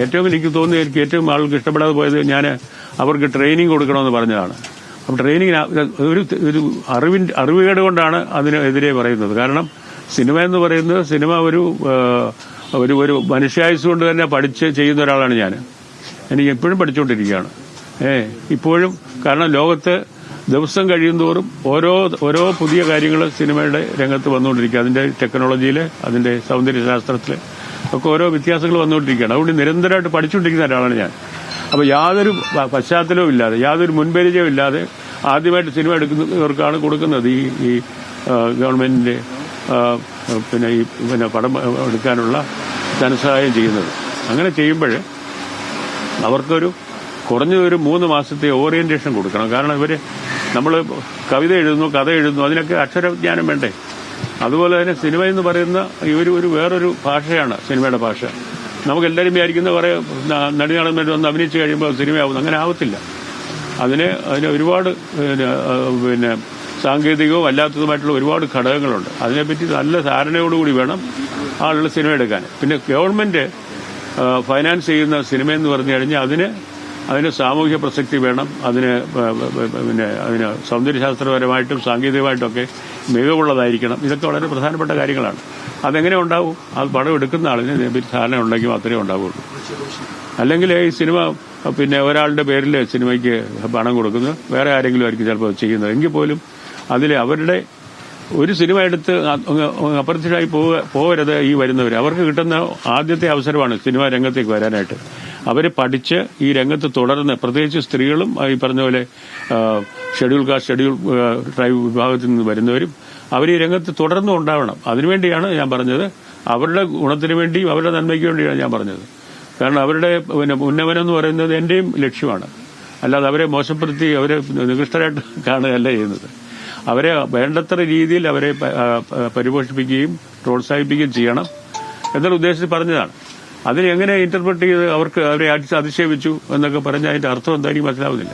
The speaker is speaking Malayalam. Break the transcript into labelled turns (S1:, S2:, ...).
S1: ഏറ്റവും എനിക്ക് തോന്നുന്നു, എനിക്ക് ഏറ്റവും ആൾക്ക് ഇഷ്ടപ്പെടാതെ പോയത് ഞാൻ അവർക്ക് ട്രെയിനിങ് കൊടുക്കണമെന്ന് പറഞ്ഞതാണ്. അപ്പം ട്രെയിനിങ്ങിന് ഒരു അറിവുകേട് കൊണ്ടാണ് അതിനെതിരെ പറയുന്നത്. കാരണം സിനിമ എന്ന് പറയുന്നത് സിനിമ ഒരു മനുഷ്യായുസ് കൊണ്ട് തന്നെ പഠിച്ച് ചെയ്യുന്ന ഒരാളാണ് ഞാൻ. എനിക്ക് എപ്പോഴും പഠിച്ചുകൊണ്ടിരിക്കുകയാണ്. ഇപ്പോഴും. കാരണം ലോകത്ത് ദിവസം കഴിയുന്തോറും ഓരോ പുതിയ കാര്യങ്ങൾ സിനിമയുടെ രംഗത്ത് വന്നുകൊണ്ടിരിക്കുക. അതിന്റെ ടെക്നോളജിയിൽ, അതിന്റെ സൗന്ദര്യശാസ്ത്രത്തിൽ ഒക്കെ ഓരോ വ്യത്യാസങ്ങൾ വന്നുകൊണ്ടിരിക്കുകയാണ്. അതുകൊണ്ട് നിരന്തരമായിട്ട് പഠിച്ചുകൊണ്ടിരിക്കുന്ന ഒരാളാണ് ഞാൻ. അപ്പൊ യാതൊരു പശ്ചാത്തലവും ഇല്ലാതെ, യാതൊരു മുൻപരിചയവും ഇല്ലാതെ ആദ്യമായിട്ട് സിനിമ എടുക്കുന്നവർക്കാണ് കൊടുക്കുന്നത് ഈ ഗവൺമെന്റിന്റെ പിന്നെ പടം എടുക്കാനുള്ള ധനസഹായം ചെയ്യുന്നത്. അങ്ങനെ ചെയ്യുമ്പോൾ അവർക്കൊരു കുറഞ്ഞതൊരു 3 മാസത്തെ ഓറിയന്റേഷൻ കൊടുക്കണം. കാരണം നമ്മൾ കവിത എഴുതുന്നു, കഥ എഴുതുന്നു, അതിനൊക്കെ അക്ഷരജ്ഞാനം വേണ്ടേ? അതുപോലെ തന്നെ സിനിമ എന്ന് പറയുന്ന ഒരു വേറൊരു ഭാഷയാണ് സിനിമയുടെ ഭാഷ. നമുക്കെല്ലാവരും വിചാരിക്കുന്ന കുറെ നടിനടന്മാർ വന്ന് അഭിനയിച്ചു കഴിയുമ്പോൾ സിനിമയാവുന്നു. അങ്ങനെ ആവത്തില്ല. അതിന് ഒരുപാട് പിന്നെ സാങ്കേതികവും അല്ലാത്തതുമായിട്ടുള്ള ഒരുപാട് ഘടകങ്ങളുണ്ട്. അതിനെപ്പറ്റി നല്ല ധാരണയോടുകൂടി വേണം ആളുകൾ സിനിമ എടുക്കാൻ. പിന്നെ ഗവൺമെന്റ് ഫൈനാൻസ് ചെയ്യുന്ന സിനിമ എന്ന് പറഞ്ഞു കഴിഞ്ഞാൽ അതിന് സാമൂഹ്യ പ്രസക്തി വേണം. അതിന് സൗന്ദര്യശാസ്ത്രപരമായിട്ടും സാങ്കേതികമായിട്ടും ഒക്കെ മികവുള്ളതായിരിക്കണം. ഇതൊക്കെ വളരെ പ്രധാനപ്പെട്ട കാര്യങ്ങളാണ്. അതെങ്ങനെ ഉണ്ടാവും? അത് പണം എടുക്കുന്ന ആളിന് ഇതിനെപ്പറ്റി ധാരണ ഉണ്ടെങ്കിൽ മാത്രമേ ഉണ്ടാവുള്ളൂ. അല്ലെങ്കിൽ ഈ സിനിമ ഒരാളുടെ പേരിൽ സിനിമയ്ക്ക് പണം കൊടുക്കുന്നത് വേറെ ആരെങ്കിലും ആയിരിക്കും ചിലപ്പോൾ ചെയ്യുന്നത്. എങ്കിൽ പോലും അതിൽ അവരുടെ ഒരു സിനിമ എടുത്ത് അപ്രത്യക്ഷമായി പോകരുത് ഈ വരുന്നവർ. അവർക്ക് കിട്ടുന്ന ആദ്യത്തെ അവസരമാണ് സിനിമാ രംഗത്തേക്ക് വരാനായിട്ട്. അവർ പഠിച്ച് ഈ രംഗത്ത് തുടർന്ന്, പ്രത്യേകിച്ച് സ്ത്രീകളും ഈ പറഞ്ഞ പോലെ ഷെഡ്യൂൾ കാസ്റ്റ്, ഷെഡ്യൂൾ ട്രൈബ് വിഭാഗത്തിൽ നിന്ന് വരുന്നവരും അവർ ഈ രംഗത്ത് തുടർന്നും ഉണ്ടാവണം. അതിനുവേണ്ടിയാണ് ഞാൻ പറഞ്ഞത്. അവരുടെ ഗുണത്തിന് വേണ്ടിയും അവരുടെ നന്മയ്ക്ക് വേണ്ടിയാണ് ഞാൻ പറഞ്ഞത്. കാരണം അവരുടെ ഉന്നമനം എന്ന് പറയുന്നത് എന്റെയും ലക്ഷ്യമാണ്. അല്ലാതെ അവരെ മോശപ്പെടുത്തി അവരെ നികൃഷ്ടരായിട്ട് കാണുകയല്ല ചെയ്യുന്നത്. അവരെ വേണ്ടത്ര രീതിയിൽ അവരെ പരിപോഷിപ്പിക്കുകയും പ്രോത്സാഹിപ്പിക്കുകയും ചെയ്യണം എന്നുള്ള ഉദ്ദേശത്തിൽ പറഞ്ഞതാണ്. അതിനെ എങ്ങനെ ഇന്റർപ്രറ്റ് ചെയ്ത് അവരെ അധിക്ഷേപിച്ചു എന്നൊക്കെ പറഞ്ഞാൽ അതിന്റെ അർത്ഥം എന്തായാലും മനസ്സിലാവുന്നില്ല.